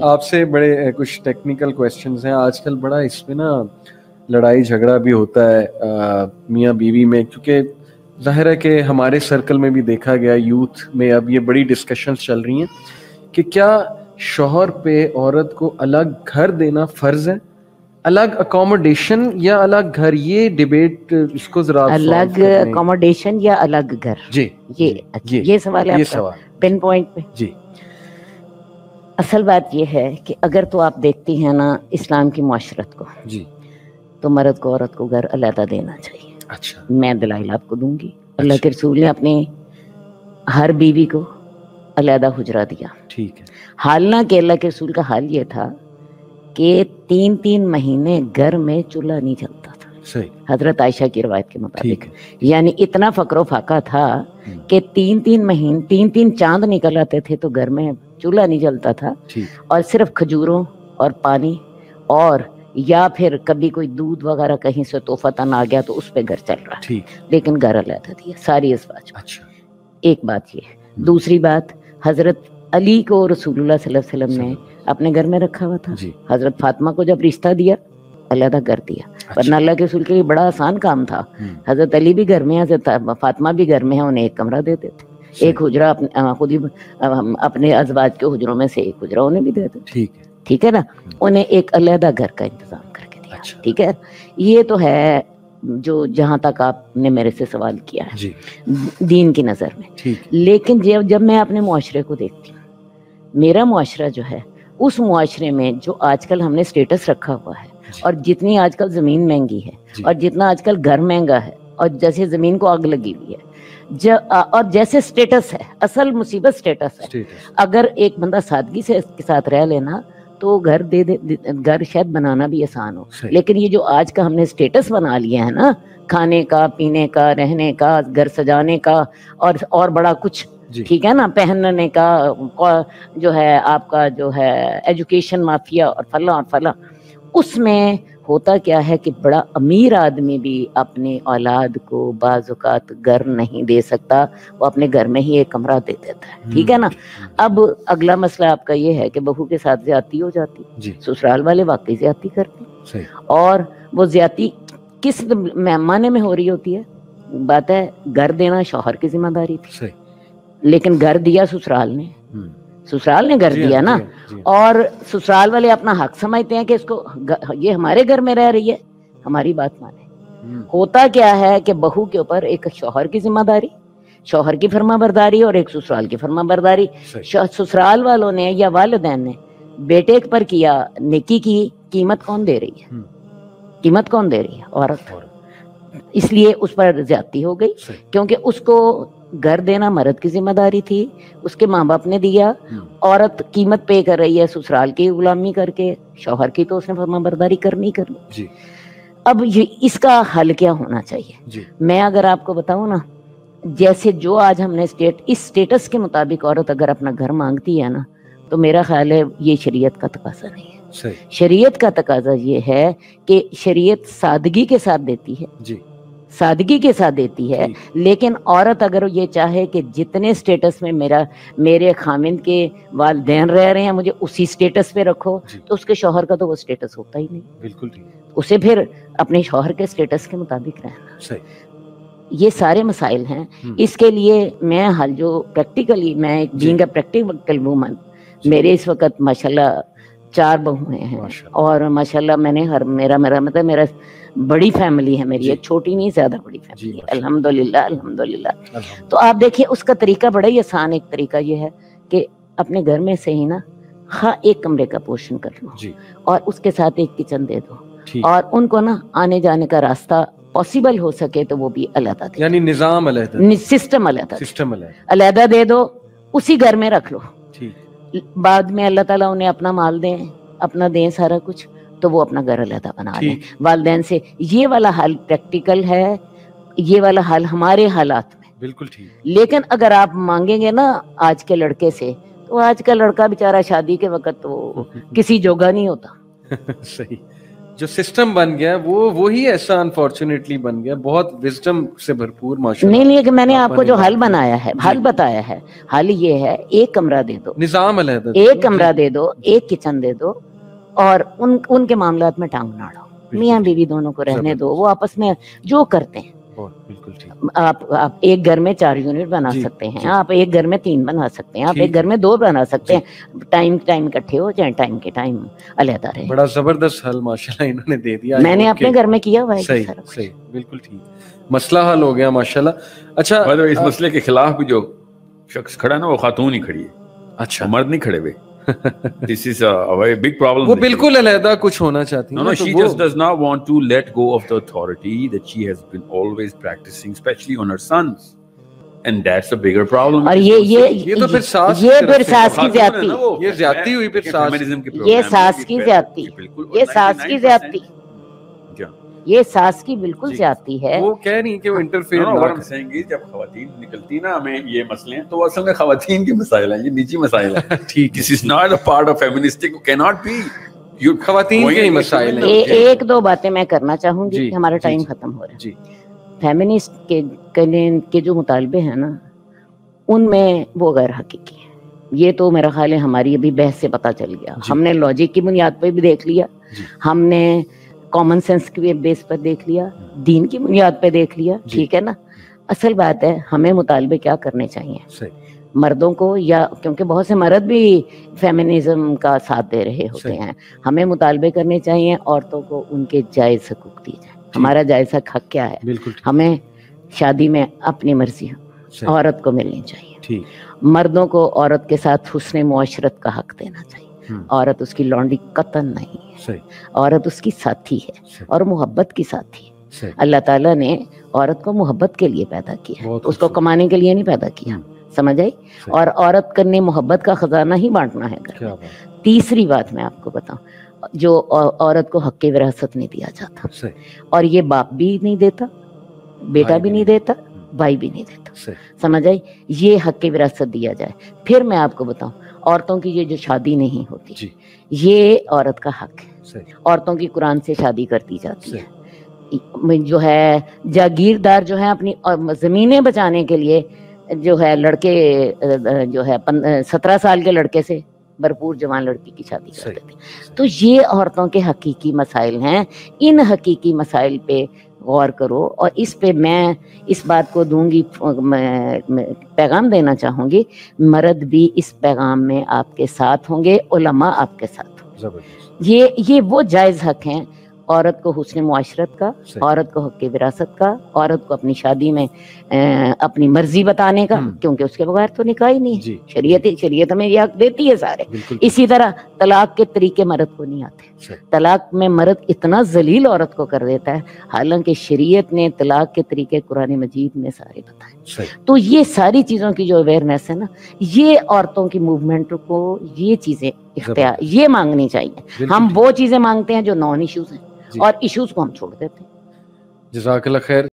آپ سے بڑے کچھ ٹیکنیکل کویسچنز ہیں. آج کل بڑا اس میں نا لڑائی جھگڑا بھی ہوتا ہے میاں بیوی میں, کیونکہ ظاہر ہے کہ ہمارے سرکل میں بھی دیکھا گیا, یوتھ میں اب یہ بڑی ڈسکشنز چل رہی ہیں کہ کیا شوہر پہ عورت کو الگ گھر دینا فرض ہے, الگ اکوموڈیشن یا الگ گھر. یہ ڈیبیٹ اس کو ذرا الگ اکوموڈیشن یا الگ گھر, جی یہ سوال ہے آپ کا پن پوائنٹ پہ. جی اصل بات یہ ہے کہ اگر تو آپ دیکھتی ہیں نا اسلام کی معاشرت کو, جی, تو مرد کو عورت کو گھر علیحدہ دینا چاہیے. اچھا, میں دلائل آپ کو دوں گی. اللہ کے رسول نے اپنی ہر بیوی کو علیحدہ حجرہ دیا. ٹھیک ہے. حالانکہ اللہ کے رسول کا حال یہ تھا کہ 3 مہینے گھر میں چولہا نہیں جلتا تھا. صحیح. حضرت عائشہ کی روایت کے مطابق, یعنی اتنا فقر و فاقہ تھا کہ 3 مہینے 3 چاند نکل آتے تھے تو گھر میں چولہا نہیں جلتا تھا, اور صرف کھجوروں اور پانی, اور یا پھر کبھی کوئی دودھ وغیرہ کہیں سے تحفتاً آ گیا تو اس پہ گھر چل رہا ہے, لیکن گھر علیحدہ دیا ساری ازواج کو. ایک بات یہ. دوسری بات, حضرت علی کو رسول اللہ صلی اللہ علیہ وسلم نے اپنے گھر میں رکھا ہوا تھا. حضرت فاطمہ کو جب رشتہ دیا علیحدہ کر دیا, ورنہ اللہ کے رسول کے لیے بڑا آسان کام تھا. حضرت علی بھی گھر میں, حضرت فاطمہ بھی گھر میں ہے, انہیں ایک کمرہ دیتے تھے, ایک حجرہ خود ہی اپنے ازواج کے حجروں میں سے ایک حجرہ انہیں بھی دیتے تھے. ٹھیک ہے نا, انہیں ایک علیحدہ گھر کا انتظام کر کے دیا. ٹھیک ہے, یہ تو ہے جو جہاں تک آپ نے میرے سے سوال کیا ہے دین کی نظر میں. لیکن جب میں اپنے معاشرے کو دیکھتی ہوں, میرا معاشرہ جو ہے اس معاشرے میں جو آج کل ہم نے سٹیٹس رکھا ہوا ہے, اور جتنی آج کل زمین مہنگی ہے, اور جتنا آج کل گھر مہنگا ہے, اور جیسے زمین کو آگ لگی ہوئی ہے, اور جیسے سٹیٹس ہے, اصل مصیبت سٹیٹس ہے. اگر ایک بندہ سادگی سے اس کے ساتھ رہ لینا تو گھر گھر شاید بنانا بھی آسان ہو. لیکن یہ جو آج کا ہم نے سٹیٹس بنا لیا ہے نا, کھانے کا, پینے کا, رہنے کا, گھر سجانے کا, اور بڑا کچھ, ٹھیک ہے نا, پہننے کا, جو ہے آپ کا جو ہے ایجوکیشن مافیا اور فلاں اور فلاں, اس میں ہوتا کیا ہے کہ بڑا امیر آدمی بھی اپنے اولاد کو بعض اوقات گھر نہیں دے سکتا, وہ اپنے گھر میں ہی ایک کمرہ دے دیتا ہے. ٹھیک ہے نا. اب اگلا مسئلہ آپ کا یہ ہے کہ بہو کے ساتھ زیادتی ہو جاتی, سسرال والے واقعی زیادتی کرتے ہیں, اور وہ زیادتی کس معنی میں ہو رہی ہوتی ہے؟ بات ہے گھر دینا شوہر کی ذمہ داری تھی, لیکن گھر دیا سسرال نے, سسرال نے گھر دیا نا, اور سسرال والے اپنا حق سمجھتے ہیں کہ اس کو یہ ہمارے گھر میں رہ رہی ہے, ہماری بات مانے. ہوتا کیا ہے کہ بہو کے اوپر ایک شوہر کی ذمہ داری, شوہر کی فرما برداری, اور ایک سسرال کی فرما برداری. سسرال والوں نے یا والدین نے بیٹے پر کیا نیکی کی قیمت کون دے رہی ہے؟ قیمت کون دے رہی ہے؟ عورت. اس لیے اس پر زیادتی ہو گئی, کیونکہ اس کو گھر دینا مرد کی ذمہ داری تھی, اس کے ماں باپ نے دیا. عورت قیمت پے کر رہی ہے سسرال کی غلامی کر کے, شوہر کی تو اس نے فرما برداری کرنی. اب اس کا حل کیا ہونا چاہیے؟ میں اگر آپ کو بتاؤں نا, جیسے جو آج ہم نے اس سٹیٹس کے مطابق عورت اگر اپنا گھر مانگتی ہے نا, تو میرا خیال ہے یہ شریعت کا تقاضا نہیں ہے. شریعت کا تقاضا یہ ہے کہ شریعت سادگی کے ساتھ دیتی ہے, سادگی کے ساتھ دیتی ہے. لیکن عورت اگر یہ چاہے کہ جتنے سٹیٹس میں میرے خامند کے والدین رہ رہے ہیں مجھے اسی سٹیٹس پہ رکھو, تو اس کے شوہر کا تو وہ سٹیٹس ہوتا ہی نہیں. بالکل ٹھیک. اسے پھر اپنے شوہر کے سٹیٹس کے مطابق رہنا. یہ سارے مسائل ہیں. اس کے لیے میں حل جو پریکٹیکلی, میں بینگ اے پریکٹیکل وومن, میرے اس وقت ماشاءاللہ 4 بہویں ہیں, اور ماشاءاللہ میں نے میرا بڑی فیملی ہے میری, ایک چھوٹی نہیں زیادہ بڑی فیملی ہے الحمدللہ الحمدللہ. تو آپ دیکھیے اس کا طریقہ بڑا ہی آسان, ایک طریقہ یہ ہے کہ اپنے گھر میں سے ہی نا ایک کمرے کا پورشن کر لو, اور اس کے ساتھ ایک کچن دے دو, اور ان کو نا آنے جانے کا راستہ پاسبل ہو سکے تو وہ بھی علیحدہ دے, یعنی نظام علیحدہ, سسٹم علیحدہ دے دو, اسی گھر میں رکھ لو. بعد میں اللہ تعالیٰ انہیں اپنا مال دیں, اپنا دیں سارا کچھ, تو وہ اپنا گھر علیحدہ بنا لیں والدین سے. یہ والا حل پریکٹیکل ہے, یہ والا حل ہمارے حالات میں بالکل ٹھیک. لیکن اگر آپ مانگیں گے نا آج کے لڑکے سے, تو آج کا لڑکا بیچارہ شادی کے وقت تو کسی جوگا نہیں ہوتا. صحیح. جو سسٹم بن گیا وہ وہی ایسا انفارچونیٹلی بن گیا, بہت وزڈم سے بھرپور ماشاءاللہ. نہیں کہ میں نے آپ کو جو حل بنایا ہے, حل بتایا ہے, حل یہ ہے ایک کمرہ دے دو, نظام علیحدہ, ایک کمرہ دے دو, ایک کچن دے دو, اور ان کے معاملات میں ٹانگ نہ اڑاؤ, میاں بیوی دونوں کو رہنے دو, وہ آپس میں جو کرتے ہیں. آپ ایک گھر میں 4 یونٹ بنا سکتے ہیں, آپ ایک گھر میں 3 بنا سکتے ہیں, آپ ایک گھر میں 2 بنا سکتے ہیں, ٹائم اکٹھے ہو جائیں, ٹائم کے ٹائم علیحدہ رہے. بڑا زبردست حل ماشاءاللہ انہوں نے دے دیا, میں نے اپنے گھر میں کیا ہوا ہے. صحیح, بالکل ٹھیک, مسئلہ حل ہو گیا ماشاءاللہ. اچھا, اس مسئلے کے خلاف بھی جو شخص کھڑا نا وہ خاتون ہی کھڑی ہے, اچھا مرد نہیں کھڑے ہوئے. This is a very big problem. وہ بالکل علیحدہ کچھ ہونا چاہتی ہیں. No, she just does not want to let go of the authority that she has been always practicing, especially on her sons. And that's a bigger problem. اور یہ تو پھر ساس کی زیادتی, یہ زیادتی ہوئی, پھر یہ ساس کی زیادتی, یہ ساس کی زیادتی, یہ ساس کی بالکل زیادتی ہے. وہ کہہ رہی کہ وہ انٹرفیئر نہ کریں. جب خواتین نکلتی نا ہمیں یہ مسئلے ہیں تو وہ اصل میں خواتین کے مسائل ہیں, یہ نجی مسائل ہیں. ٹھیک, this is not a part of feministic, cannot be. خواتین کے ہی مسائل ہیں. ایک دو باتیں میں کرنا چاہوں گی, ہمارا ٹائم ختم ہو رہا ہے. فیمنسٹ کے جو مطالبے ہیں نا, ان میں وہ غیر حقیقی ہیں. یہ تو میرا خیال ہے ہماری ابھی بحث سے پتہ چل گیا. ہم نے لاجک کی بنیاد پہ بھی دیکھ لیا, ہم نے کامن سینس کے بیس پر دیکھ لیا, دین کی بنیاد پہ دیکھ لیا, ٹھیک ہے نا. اصل بات ہے ہمیں مطالبے کیا کرنے چاہیے مردوں کو, یا کیونکہ بہت سے مرد بھی فیمنزم کا ساتھ دے رہے ہوتے ہیں, ہمیں مطالبے کرنے چاہیے عورتوں کو ان کے جائز حقوق دی جائے. ہمارا جائز حق کیا ہے؟ ہمیں شادی میں اپنی مرضی عورت کو ملنی چاہیے. مردوں کو عورت کے ساتھ حسن معاشرت کا حق دینا چاہیے. عورت اس کی لونڈی قطن نہیں ہے, عورت اس کی ساتھی ہے اور محبت کی ساتھی ہے. اللہ تعالیٰ نے عورت کو محبت کے لیے پیدا کیا, اس کو کمانے کے لیے نہیں پیدا کیا, سمجھ آئی. اور عورت کرنے محبت کا خزانہ ہی بانٹنا ہے. تیسری بات میں آپ کو بتاؤں, جو عورت کو حق وراثت نہیں دیا جاتا, اور یہ باپ بھی نہیں دیتا, بیٹا بھی نہیں دیتا, بھائی بھی نہیں دیتا, سمجھ آئی. یہ حق وراثت دیا جائے. پھر میں آپ کو بتاؤں, عورتوں کی یہ جو شادی نہیں ہوتی, یہ عورت کا حق ہے. عورتوں کی قرآن سے شادی کر دی جاتی ہے. جو ہے جاگیردار جو ہے اپنی زمینیں بچانے کے لیے جو ہے لڑکے جو ہے 17 سال کے لڑکے سے بھرپور جوان لڑکی کی شادی کرتے تھے. تو یہ عورتوں کے حقیقی مسائل ہیں. ان حقیقی مسائل پہ غور کرو, اور اس پہ میں اس بات کو دوں گی, پیغام دینا چاہوں گی, مرد بھی اس پیغام میں آپ کے ساتھ ہوں گے, علماء آپ کے ساتھ ہوں گے. یہ وہ جائز حق ہیں, عورت کو حسن معاشرت کا, عورت کو حق وراثت کا, عورت کو اپنی شادی میں اپنی مرضی بتانے کا, کیونکہ اس کے بغیر تو نکاح ہی نہیں ہے. شریعت ہمیں یہ حق دیتی ہے سارے. اسی طرح طلاق کے طریقے مرد کو نہیں آتے. طلاق میں مرد اتنا ذلیل عورت کو کر دیتا ہے, حالانکہ شریعت نے طلاق کے طریقے قرآن مجید میں سارے بتائے. تو یہ ساری چیزوں کی جو اویئرنیس ہے نا, یہ عورتوں کی موومنٹ کو یہ چیزیں اختیار یہ مانگنی چاہیے. ہم وہ چیزیں مانگتے ہیں جو نان ایشوز ہیں, اور ایشوز کو ہم چھوڑ دیتے ہیں. جزاک اللہ خیر.